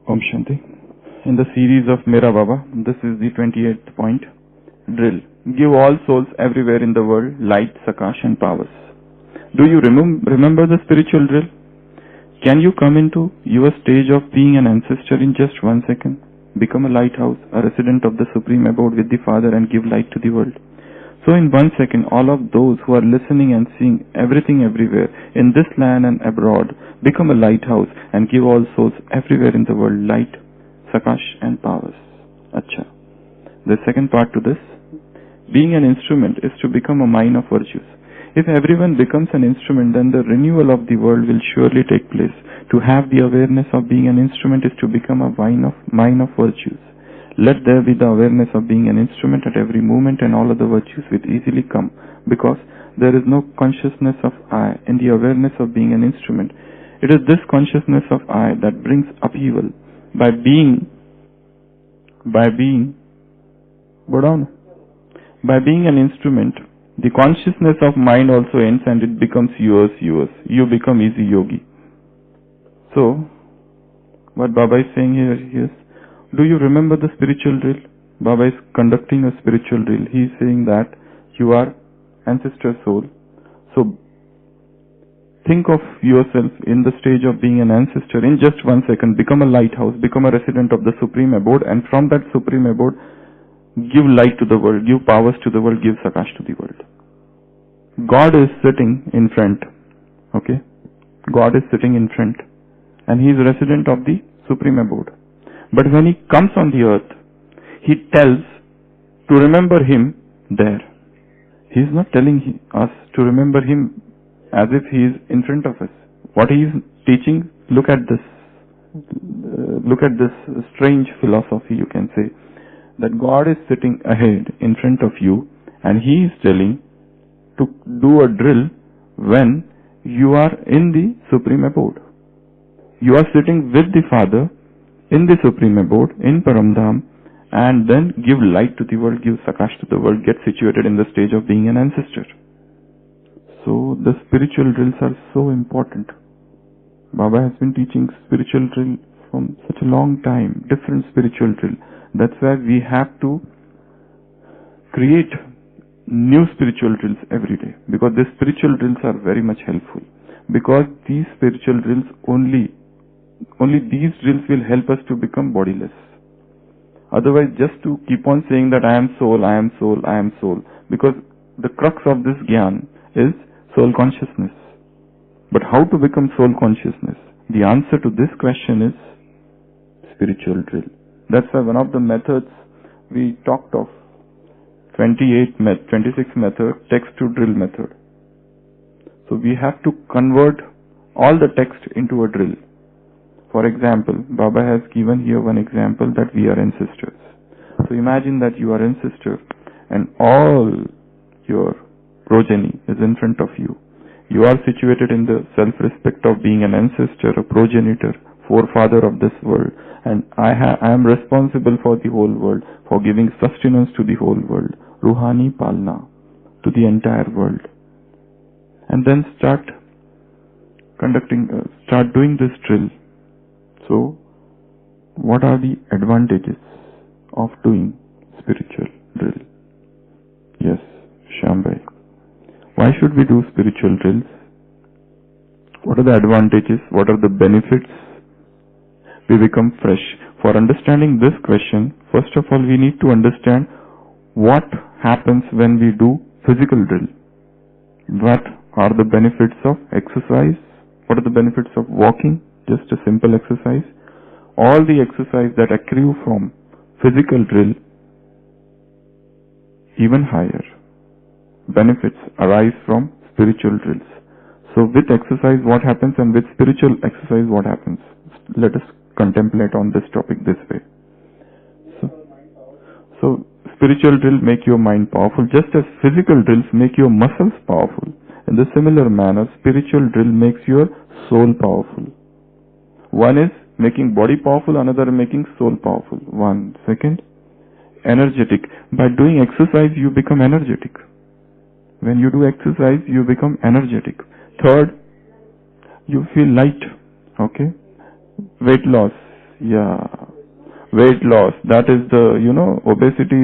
Om Shanti. In the series of Mera Baba, this is the 28th point. Drill. Give all souls everywhere in the world light, sakash and powers. Do you remember the spiritual drill? Can you come into your stage of being an ancestor in just 1 second? Become a lighthouse, a resident of the Supreme Abode with the Father and give light to the world. So in 1 second, all of those who are listening and seeing everything everywhere, in this land and abroad, become a lighthouse and give all souls everywhere in the world light, sakash and powers. Acha. The second part to this, being an instrument is to become a mine of virtues. If everyone becomes an instrument, then the renewal of the world will surely take place. To have the awareness of being an instrument is to become a mine of virtues. Let there be the awareness of being an instrument at every moment, and all other virtues will easily come, because there is no consciousness of I in the awareness of being an instrument. It is this consciousness of I that brings upheaval. By being an instrument, the consciousness of mind also ends and it becomes yours. You become easy yogi. So, what Baba is saying here is, do you remember the spiritual drill? Baba is conducting a spiritual drill. He is saying that you are ancestor soul. So, think of yourself in the stage of being an ancestor. In just 1 second, become a lighthouse, become a resident of the Supreme Abode, and from that Supreme Abode, give light to the world, give powers to the world, give sakash to the world. God is sitting in front. Okay? God is sitting in front. And He is a resident of the Supreme Abode. But when He comes on the earth, He tells to remember Him there. He is not telling us to remember Him as if He is in front of us. What He is teaching, look at this strange philosophy, you can say, that God is sitting ahead in front of you and He is telling to do a drill when you are in the Supreme Abode. You are sitting with the Father in the Supreme Abode, in Paramdham, and then give light to the world, give sakash to the world, get situated in the stage of being an ancestor. So the spiritual drills are so important. Baba has been teaching spiritual drill from such a long time, different spiritual drill. That's why we have to create new spiritual drills every day, because these spiritual drills are very much helpful. Because these spiritual drills only these drills will help us to become bodiless. Otherwise, just to keep on saying that I am soul, I am soul, I am soul, because the crux of this Gyan is soul consciousness. But how to become soul consciousness? The answer to this question is spiritual drill. That's why one of the methods we talked of, 26 method, text to drill method. So we have to convert all the text into a drill. For example, Baba has given here one example that we are ancestors. So imagine that you are ancestor and all your progeny is in front of you. You are situated in the self-respect of being an ancestor, a progenitor, forefather of this world, and I am responsible for the whole world, for giving sustenance to the whole world, Ruhani Palna, to the entire world. And then start doing this drill. So, what are the advantages of doing spiritual drill? Yes, Shambhai. Why should we do spiritual drills? What are the advantages? What are the benefits? We become fresh. For understanding this question, first of all, we need to understand what happens when we do physical drill. What are the benefits of exercise? What are the benefits of walking? Just a simple exercise. All the exercise that accrue from physical drill, even higher benefits arise from spiritual drills. So with exercise what happens, and with spiritual exercise what happens? Let us contemplate on this topic this way. So spiritual drill make your mind powerful, just as physical drills make your muscles powerful. In the similar manner, spiritual drill makes your soul powerful. One is making body powerful, another making soul powerful. One. Second, energetic. By doing exercise, you become energetic. When you do exercise, you become energetic. Third, you feel light. Okay? Weight loss. Yeah. Weight loss. That is the, obesity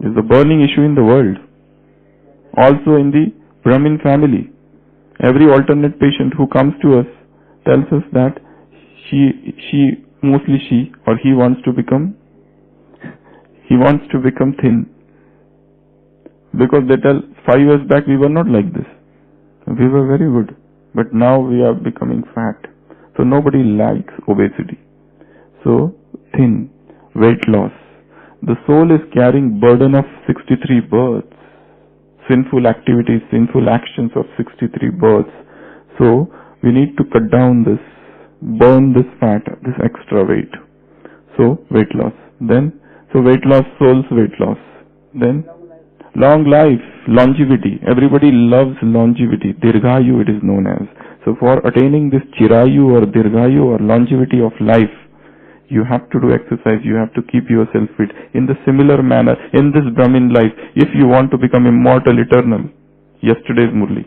is the burning issue in the world. Also in the Brahmin family. Every alternate patient who comes to us tells us that mostly she or he wants to become thin. Because they tell 5 years back we were not like this. We were very good. But now we are becoming fat. So nobody likes obesity. So thin, weight loss. The soul is carrying burden of 63 births. Sinful activities, sinful actions of 63 births. So we need to cut down this, burn this fat, this extra weight. So weight loss. So weight loss, soul's weight loss. Then long life, longevity. Everybody loves longevity. Dirghayu it is known as. So for attaining this chirayu or dirghayu or longevity of life, you have to do exercise, you have to keep yourself fit. In the similar manner, in this Brahmin life, if you want to become immortal, eternal, yesterday's Murli.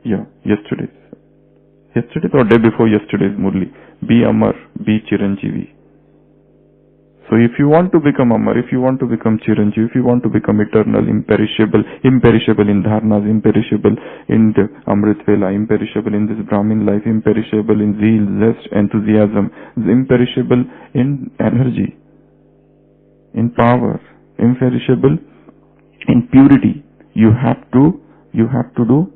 Yeah, yesterday's or day before yesterday's Murli. Be Amar, be Chiranjeevi. So if you want to become Amar, if you want to become Chiranjeevi, if you want to become eternal, imperishable in dharnas, imperishable in the Amrit Vela, imperishable in this Brahmin life, imperishable in zeal, zest, enthusiasm, imperishable in energy, in power, imperishable in purity, you have to do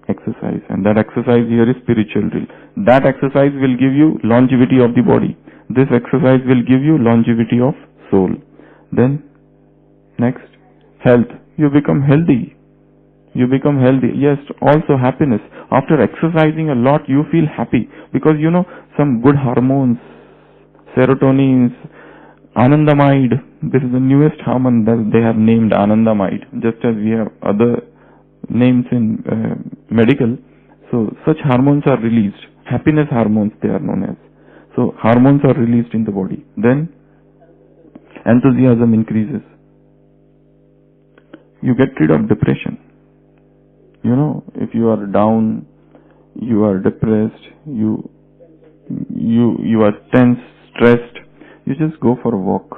exercise. And that exercise here is spiritual drill. That exercise will give you longevity of the body. This exercise will give you longevity of soul. Then, next, health. You become healthy. Yes, also happiness. After exercising a lot, you feel happy. Because some good hormones, serotonins, anandamide. This is the newest hormone that they have named anandamide. Just as we have other names in medical. So, such hormones are released. Happiness hormones they are known as. So hormones are released in the body. Then enthusiasm increases. You get rid of depression. If you are down, you are depressed, you are tense, stressed, you just go for a walk.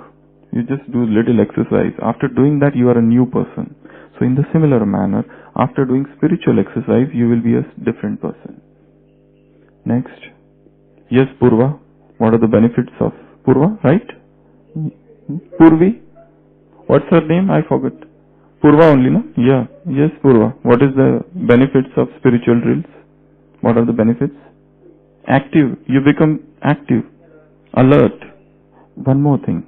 You just do little exercise. After doing that, you are a new person. So in the similar manner, after doing spiritual exercise, you will be a different person. Next. Yes, Purva. What are the benefits of Purva, right? Purvi? What's her name? I forgot. Purva only, no? Yeah. Yes, Purva. What is the benefits of spiritual drills? What are the benefits? Active. You become active. Alert. One more thing.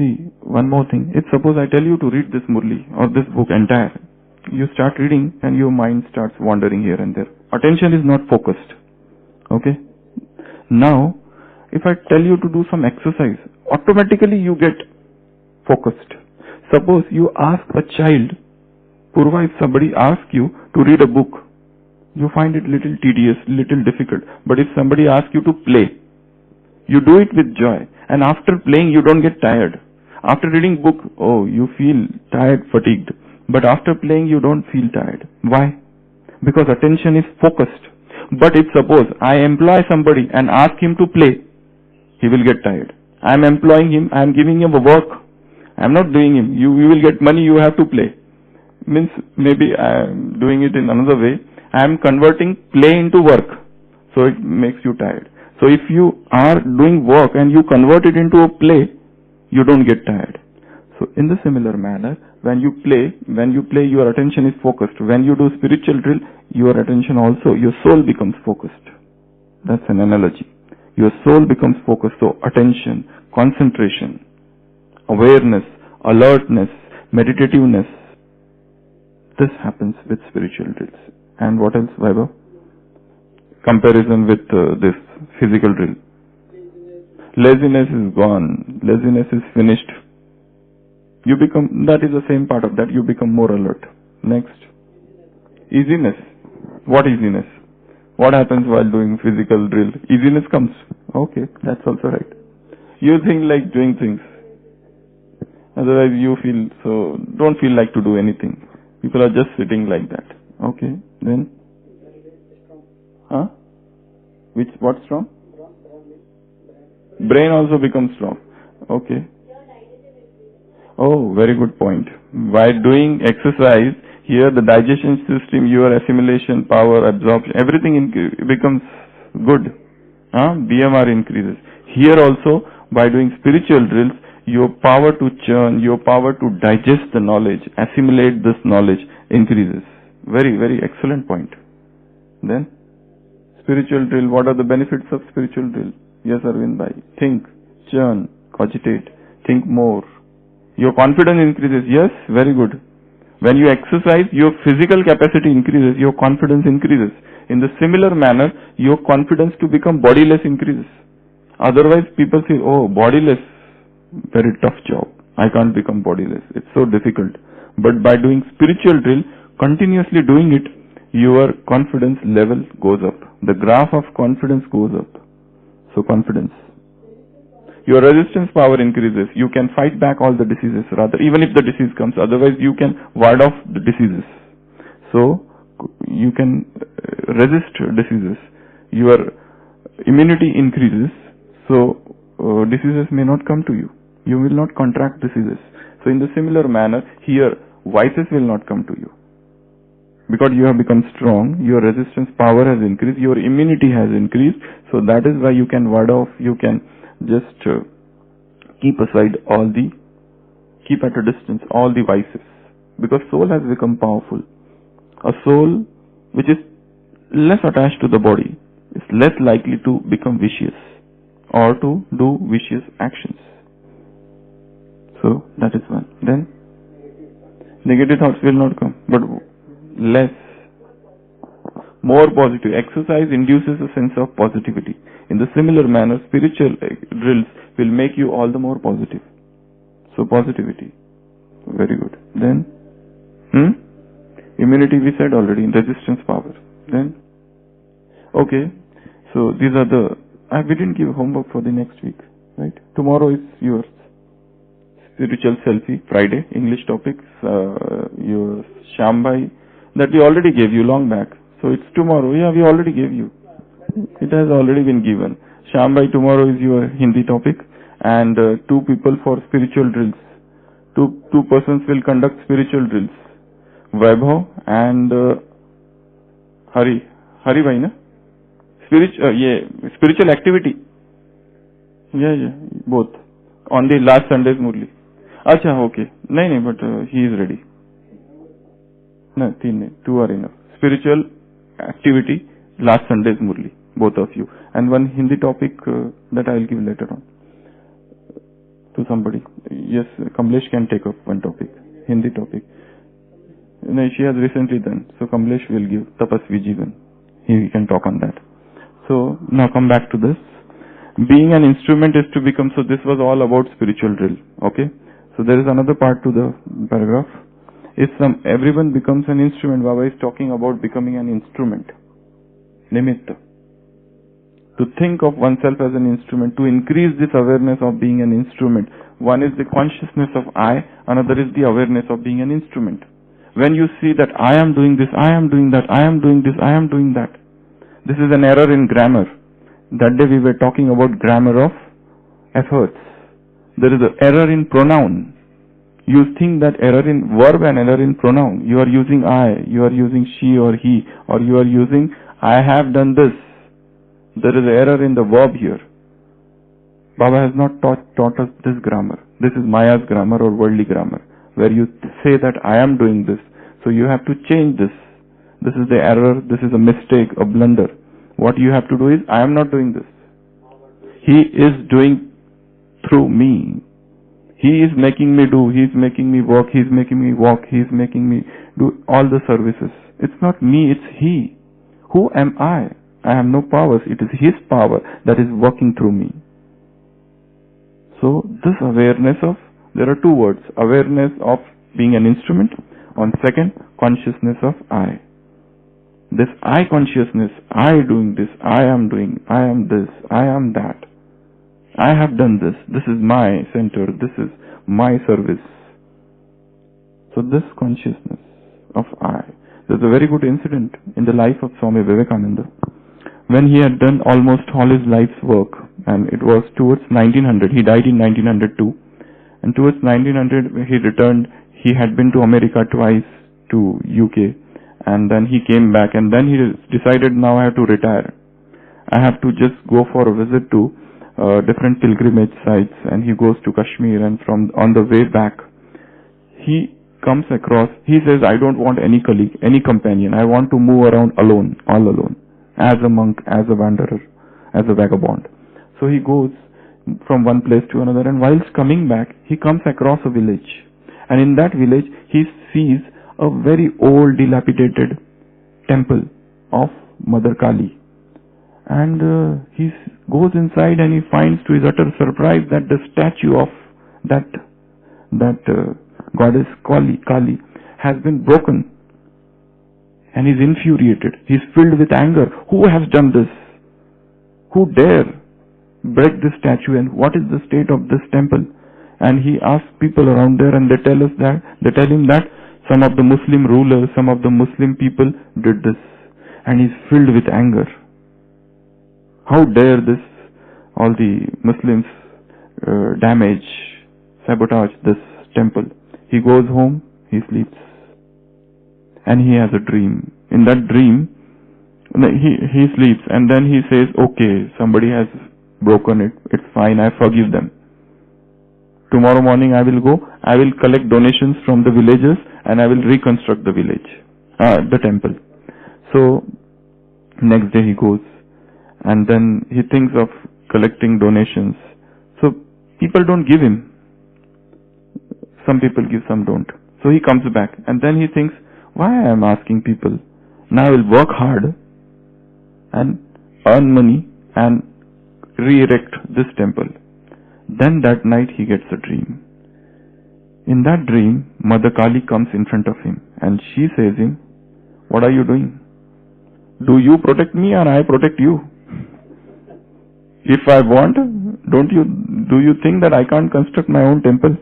If suppose I tell you to read this Murli or this book entire, you start reading and your mind starts wandering here and there. Attention is not focused. Okay? Now, if I tell you to do some exercise, automatically you get focused. Suppose you ask a child, Purva, if somebody asks you to read a book, you find it little tedious, little difficult. But if somebody asks you to play, you do it with joy. And after playing, you don't get tired. After reading book, you feel tired, fatigued. But after playing, you don't feel tired. Why? Because attention is focused. But if suppose I employ somebody and ask him to play, he will get tired. I am employing him, I am giving him a work. I am not doing him. You will get money, you have to play. Means maybe I am doing it in another way. I am converting play into work. So it makes you tired. So if you are doing work and you convert it into a play, you don't get tired. So in the similar manner, when you play, your attention is focused. When you do spiritual drill, your attention also, your soul becomes focused. That's an analogy. Your soul becomes focused. So attention, concentration, awareness, alertness, meditativeness. This happens with spiritual drills. And what else, Vaibhav? Comparison with this physical drill. Laziness is gone. Laziness is finished. That is the same part of that. You become more alert. Next. Easiness. What easiness? What happens while doing physical drill? Easiness comes. Okay, that's also right. You think like doing things. Otherwise don't feel like to do anything. People are just sitting like that. Okay, then? What's strong? Brain also becomes strong. Okay. Oh, very good point. By doing exercise, here the digestion system, your assimilation, power, absorption, everything becomes good. BMR increases. Here also, by doing spiritual drills, your power to churn, your power to digest the knowledge, assimilate this knowledge increases. Very, very excellent point. Then, spiritual drill, what are the benefits of spiritual drill? Yes, Arvind Bhai. Think, churn, cogitate, think more. Your confidence increases. Yes, very good. When you exercise, your physical capacity increases, your confidence increases. In the similar manner, your confidence to become bodiless increases. Otherwise, people say, oh, bodiless, very tough job. I can't become bodiless. It's so difficult. But by doing spiritual drill, continuously doing it, your confidence level goes up. The graph of confidence goes up. So confidence. Your resistance power increases. You can fight back all the diseases rather, even if the disease comes. Otherwise, you can ward off the diseases. So, you can resist diseases. Your immunity increases. So, diseases may not come to you. You will not contract diseases. So, in the similar manner, here, vices will not come to you. Because you have become strong, your resistance power has increased, your immunity has increased. So, that is why you can ward off, you can just keep aside keep at a distance all the vices. Because soul has become powerful. A soul which is less attached to the body is less likely to become vicious or to do vicious actions. So, that is one. Then, negative thoughts will not come, but less. More positive. Exercise induces a sense of positivity. In the similar manner, spiritual drills will make you all the more positive. So positivity. Very good. Then, immunity we said already, resistance power. Then, okay. So these are we didn't give homework for the next week, right? Tomorrow is yours. Spiritual selfie, Friday, English topics, your Shambhai, that we already gave you long back. So it's tomorrow. Yeah, we already gave you. It has already been given. Shambhai, tomorrow is your Hindi topic, and 2 people for spiritual drills. Two persons will conduct spiritual drills. Vaibhav and Hari Bhai, na? Spiritual activity. Yeah, both. On the last Sunday's Murli. Acha, okay. No, but he is ready. No, 2 are enough. Spiritual activity, last Sunday's Murli, both of you. And one Hindi topic that I will give later on to somebody. Yes, Kamlesh can take up one topic, Hindi topic. No, she has recently done. So Kamlesh will give Tapasvi Jivan. He can talk on that. So now come back to this. Being an instrument is to become, so this was all about spiritual drill. Okay. So there is another part to the paragraph. If everyone becomes an instrument, Baba is talking about becoming an instrument. Nimitta. To think of oneself as an instrument, to increase this awareness of being an instrument. One is the consciousness of I, another is the awareness of being an instrument. When you see that I am doing this, I am doing that, I am doing this, I am doing that. This is an error in grammar. That day we were talking about grammar of efforts. There is an error in pronoun. You think that error in verb and error in pronoun. You are using I, you are using she or he, or you are using I have done this. There is an error in the verb here. Baba has not taught us this grammar. This is Maya's grammar or worldly grammar, where you say that I am doing this. So you have to change this. This is the error, this is a mistake, a blunder. What you have to do is, I am not doing this. He is doing through me. He is making me do, he is making me work, he is making me walk, he is making me do all the services. It's not me, it's he. Who am I? I have no powers. It is his power that is working through me. So this awareness of, there are 2 words, awareness of being an instrument, on second, consciousness of I. This I consciousness, I doing this, I am doing, I am this, I am that. I have done this, this is my center, this is my service. So this consciousness of I. There's a very good incident in the life of Swami Vivekananda. When he had done almost all his life's work and it was towards 1900. He died in 1902, and towards 1900 he returned. He had been to America twice, to UK, and then he came back, and then he decided, now I have to retire. I have to just go for a visit to different pilgrimage sites, and he goes to Kashmir, and from on the way back, he comes across, he says, I don't want any colleague, any companion. I want to move around alone, all alone, as a monk, as a wanderer, as a vagabond. So he goes from one place to another, and whilst coming back, he comes across a village. And in that village, he sees a very old, dilapidated temple of Mother Kali. And he goes inside, and he finds, to his utter surprise, that the statue of that goddess Kali has been broken. And he's infuriated. He's filled with anger. Who has done this? Who dare break this statue, and what is the state of this temple? And he asks people around there, and they tell him that some of the Muslim rulers, some of the Muslim people did this. And he's filled with anger. How dare this, all the Muslims damage, sabotage this temple. He goes home, he sleeps, and he has a dream. In that dream, he sleeps, and then he says, okay, somebody has broken it, it's fine, I forgive them. Tomorrow morning I will go, I will collect donations from the villagers, and I will reconstruct the village, the temple. So, next day he goes, and then he thinks of collecting donations. So, people don't give him. Some people give, some don't. So he comes back, and then he thinks, why I am asking people? Now I will work hard and earn money and re-erect this temple. Then that night he gets a dream. In that dream, Mother Kali comes in front of him, and she says him, what are you doing? Do you protect me, or I protect you? If I want, do you think that I can't construct my own temple?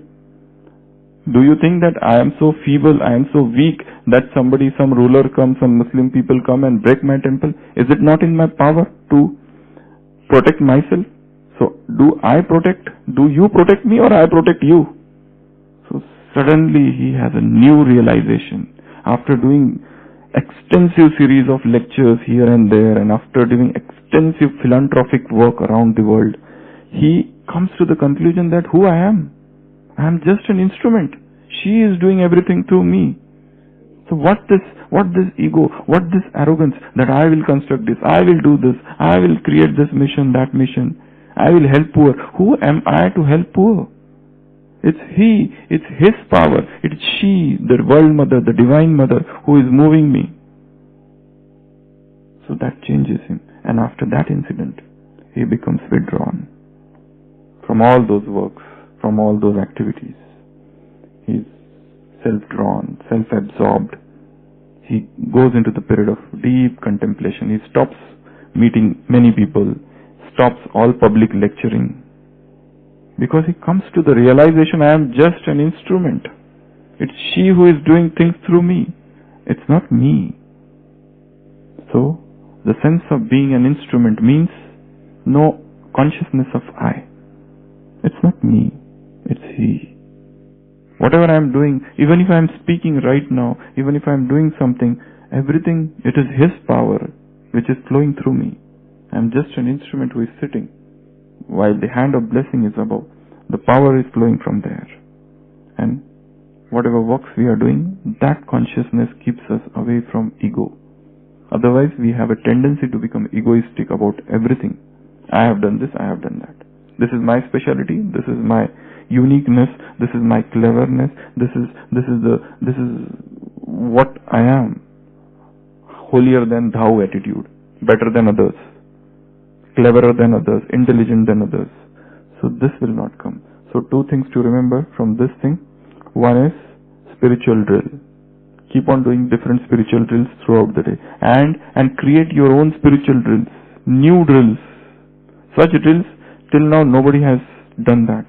Do you think that I am so feeble, I am so weak, that some ruler comes, some Muslim people come and break my temple? Is it not in my power to protect myself? So, do you protect me, or I protect you? So suddenly he has a new realization. After doing extensive series of lectures here and there, and after doing extensive philanthropic work around the world, he comes to the conclusion that who I am just an instrument. She is doing everything through me. So what this ego, what this arrogance that I will construct this, I will do this, I will create this mission, that mission, I will help poor. Who am I to help poor? It's he, it's his power, it's she, the world mother, the divine mother who is moving me. So that changes him. And after that incident, he becomes withdrawn from all those works, from all those activities. He's self-drawn, self-absorbed. He goes into the period of deep contemplation. He stops meeting many people, stops all public lecturing, because he comes to the realization, I am just an instrument. It's she who is doing things through me. It's not me. So, the sense of being an instrument means no consciousness of I. It's not me. It's he. Whatever I am doing, even if I am speaking right now, even if I am doing something, everything, it is his power which is flowing through me. I am just an instrument who is sitting, while the hand of blessing is above. The power is flowing from there. And whatever works we are doing, that consciousness keeps us away from ego. Otherwise, we have a tendency to become egoistic about everything. I have done this, I have done that. This is my specialty, this is my uniqueness, this is my cleverness, this is what I am. Holier than thou attitude, better than others, cleverer than others, intelligent than others. So this will not come. So two things to remember from this thing. One is spiritual drill. Keep on doing different spiritual drills throughout the day, and create your own spiritual drills, new drills. Such drills, till now nobody has done that,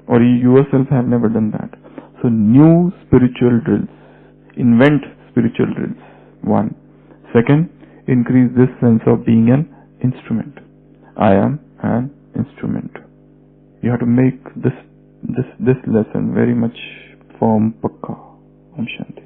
or you yourself have never done that. So new spiritual drills. Invent spiritual drills. One. Second, increase this sense of being an instrument. I am an instrument. You have to make this lesson very much firm, pakka. Om Shanti.